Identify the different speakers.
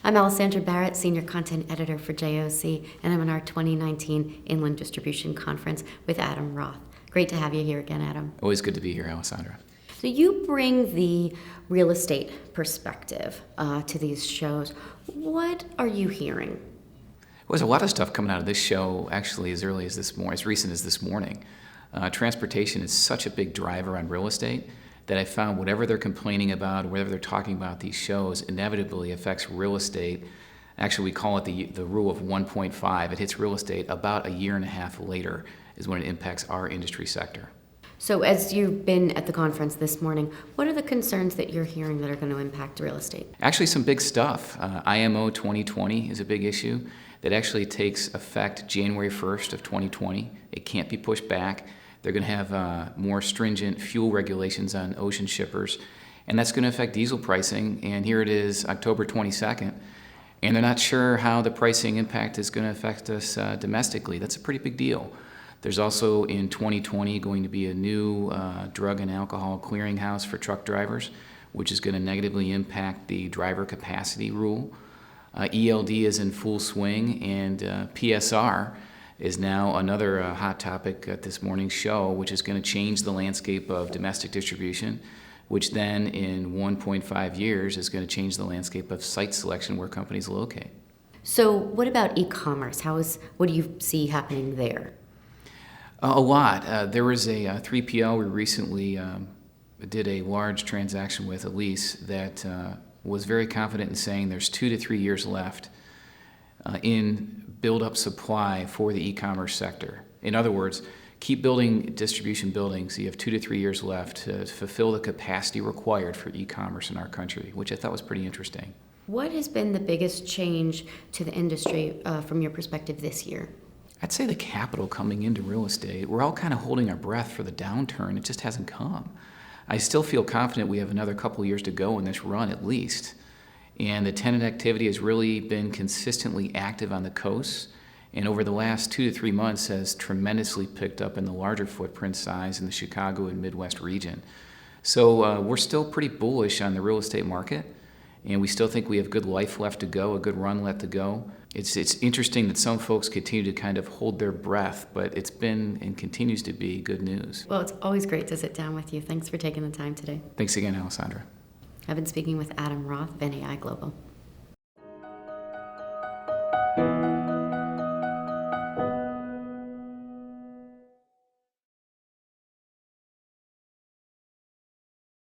Speaker 1: I'm Alessandra Barrett, Senior Content Editor for JOC, and I'm in our 2019 Inland Distribution Conference with Adam Roth. Great to have you here again, Adam.
Speaker 2: Always good to be here, Alessandra.
Speaker 1: So you bring the real estate perspective to these shows. What are you hearing?
Speaker 2: Well, there's a lot of stuff coming out of this show, actually, as early as this morning, as recent as this morning. Transportation is such a big driver on real estate that I found whatever they're complaining about, whatever they're talking about these shows, inevitably affects real estate. Actually, we call it the rule of 1.5. It hits real estate about a year and a half later is when it impacts our industry sector.
Speaker 1: So as you've been at the conference this morning, what are the concerns that you're hearing that are going to impact real estate?
Speaker 2: Actually, some big stuff. IMO 2020 is a big issue that actually takes effect January 1st of 2020. It can't be pushed back. They're going to have more stringent fuel regulations on ocean shippers, and that's going to affect diesel pricing. And here it is, October 22nd, and they're not sure how the pricing impact is going to affect us domestically. That's a pretty big deal. There's also in 2020 going to be a new drug and alcohol clearinghouse for truck drivers, which is going to negatively impact the driver capacity rule. ELD is in full swing, and PSR is now another hot topic at this morning's show, which is going to change the landscape of domestic distribution, which then in 1.5 years is going to change the landscape of site selection where companies locate.
Speaker 1: So what about e-commerce? What do you see happening there?
Speaker 2: A lot. There was a 3PL we recently did a large transaction with, a lease, that was very confident in saying there's 2 to 3 years left in build-up supply for the e-commerce sector. In other words, keep building distribution buildings. You have 2 to 3 years left to fulfill the capacity required for e-commerce in our country, which I thought was pretty interesting.
Speaker 1: What has been the biggest change to the industry from your perspective this year?
Speaker 2: I'd say the capital coming into real estate. We're all kind of holding our breath for the downturn. It just hasn't come. I still feel confident we have another couple years to go in this run at least. And the tenant activity has really been consistently active on the coast, and over the last 2 to 3 months has tremendously picked up in the larger footprint size in the Chicago and Midwest region. So we're still pretty bullish on the real estate market, and we still think we have good life left to go, a good run left to go. It's interesting that some folks continue to kind of hold their breath, but it's been and continues to be good news.
Speaker 1: Well, it's always great to sit down with you. Thanks for taking the time today.
Speaker 2: Thanks again, Alessandra.
Speaker 1: I've been speaking with Adam Roth of NAI Global.